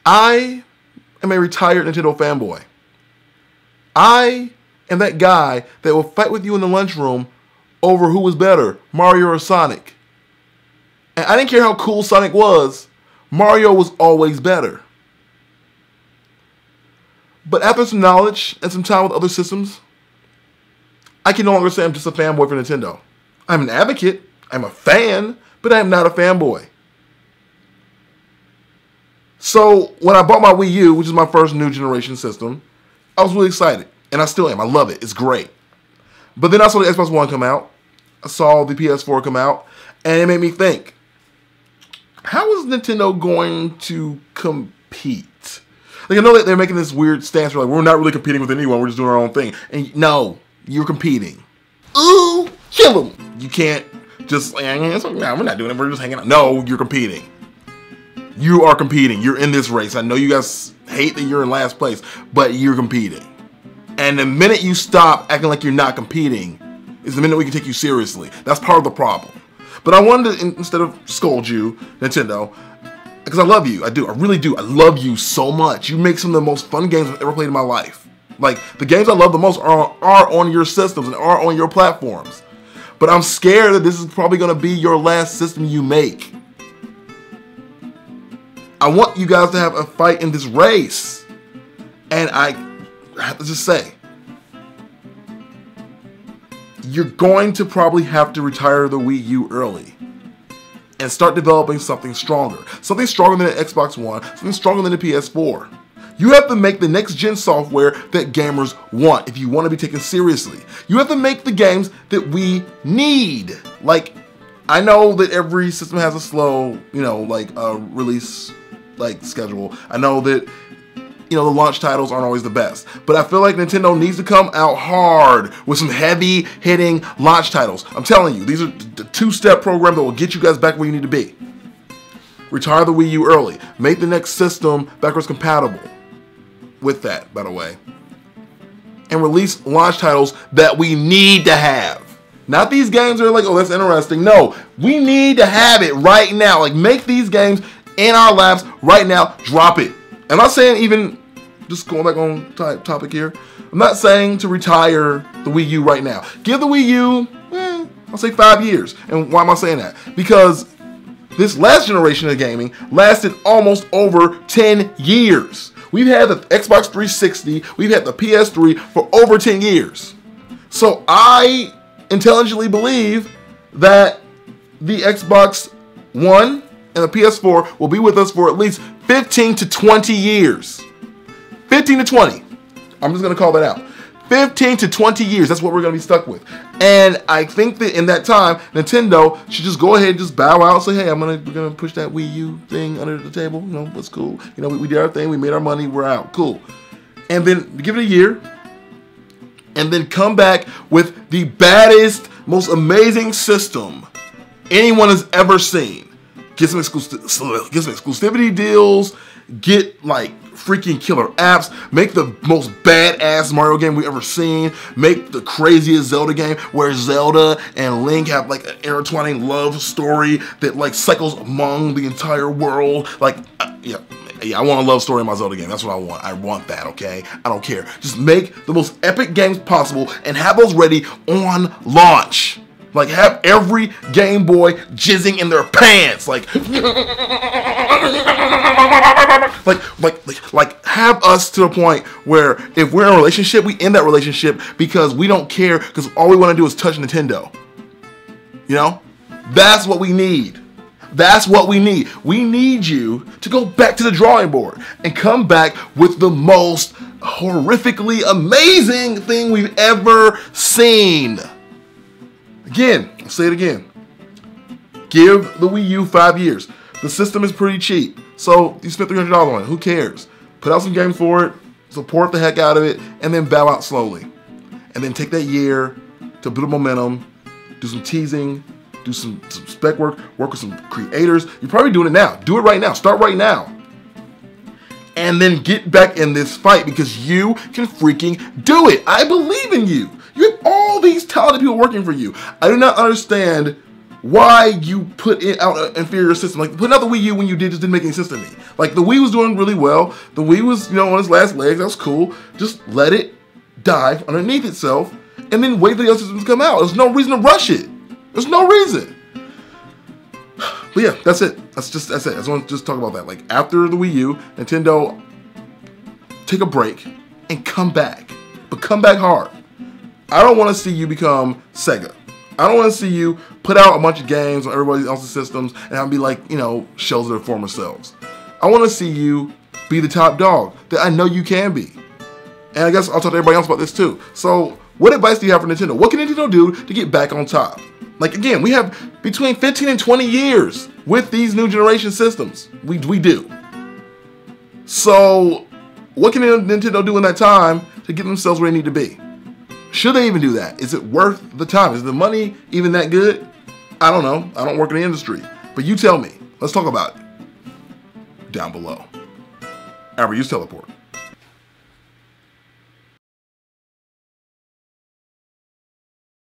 I am a retired Nintendo fanboy. I am that guy that will fight with you in the lunchroom over who was better, Mario or Sonic. And I didn't care how cool Sonic was, Mario was always better. But after some knowledge and some time with other systems, I can no longer say I'm just a fanboy for Nintendo. I'm an advocate, I'm a fan, but I am not a fanboy. So when I bought my Wii U, which is my first new generation system, I was really excited. And I still am. I love it. It's great. But then I saw the Xbox One come out. I saw the PS4 come out. And it made me think, how is Nintendo going to compete? Like, I know that they're making this weird stance where, like, we're not really competing with anyone. We're just doing our own thing. And no, you're competing. Ooh, kill them. You can't just, no, we're not doing it. We're just hanging out. No, you're competing. You are competing. You're in this race. I know you guys hate that you're in last place, but you're competing. And the minute you stop acting like you're not competing is the minute we can take you seriously. That's part of the problem. But I wanted to, instead of scold you, Nintendo, because I love you. I do. I really do. I love you so much. You make some of the most fun games I've ever played in my life. Like, the games I love the most are on your systems and are on your platforms. But I'm scared that this is probably going to be your last system you make. I want you guys to have a fight in this race. And I have to just say, you're going to probably have to retire the Wii U early and start developing something stronger. Something stronger than the Xbox One, something stronger than the PS4. You have to make the next gen software that gamers want if you want to be taken seriously. You have to make the games that we need. Like, I know that every system has a slow, release schedule. I know that, the launch titles aren't always the best. But I feel like Nintendo needs to come out hard with some heavy-hitting launch titles. I'm telling you, these are the two-step program that will get you guys back where you need to be. Retire the Wii U early. Make the next system backwards compatible with that, by the way. And release launch titles that we need to have. Not these games that are like, oh, that's interesting. No, we need to have it right now. Like, make these games in our laps right now. Drop it. I'm not saying even, just going back on topic here, I'm not saying to retire the Wii U right now. Give the Wii U, I'll say 5 years. And why am I saying that? Because this last generation of gaming lasted almost over 10 years. We've had the Xbox 360, we've had the PS3 for over 10 years. So I intelligently believe that the Xbox One and the PS4 will be with us for at least 15 to 20 years. 15 to 20. I'm just going to call that out. 15 to 20 years. That's what we're going to be stuck with. And I think that in that time, Nintendo should just go ahead and just bow out and say, hey, we're going to push that Wii U thing under the table. That's cool. We did our thing. We made our money. We're out. Cool. And then give it a year. And then come back with the baddest, most amazing system anyone has ever seen. Get some exclusivity deals, get like freaking killer apps, make the most badass Mario game we've ever seen, make the craziest Zelda game where Zelda and Link have like an intertwining love story that like cycles among the entire world. Like, yeah, I want a love story in my Zelda game. That's what I want. I want that, okay? I don't care. Just make the most epic games possible and have those ready on launch. Like, have every Game Boy jizzing in their pants. Like have us to the point where if we're in a relationship, we end that relationship because we don't care, because all we want to do is touch Nintendo. That's what we need. That's what we need. We need you to go back to the drawing board and come back with the most horrifically amazing thing we've ever seen. Again, I'll say it again. Give the Wii U 5 years. The system is pretty cheap. So you spent $300 on it. Who cares? Put out some games for it. Support the heck out of it. And then bow out slowly. And then take that year to build momentum. Do some teasing. Do some spec work. Work with some creators. You're probably doing it now. Do it right now. Start right now. And then get back in this fight because you can freaking do it. I believe in you. You have all these talented people working for you. I do not understand why you put out an inferior system. Like, putting out the Wii U when you did just didn't make any sense to me. Like, the Wii was doing really well. The Wii was, you know, on its last legs. That was cool. Just let it die underneath itself and then wait for the other systems to come out. There's no reason to rush it. There's no reason. But yeah, that's it. That's it. I just want to just talk about that. Like, after the Wii U, Nintendo, take a break and come back. But come back hard. I don't want to see you become Sega. I don't want to see you put out a bunch of games on everybody else's systems and have them be like, you know, shells of their former selves. I want to see you be the top dog that I know you can be. And I guess I'll talk to everybody else about this too. So, what advice do you have for Nintendo? What can Nintendo do to get back on top? Like, again, we have between 15 and 20 years with these new generation systems. We do. So, what can Nintendo do in that time to get themselves where they need to be? Should they even do that? Is it worth the time? Is the money even that good? I don't know. I don't work in the industry. But you tell me. Let's talk about it down below. Use Teleport.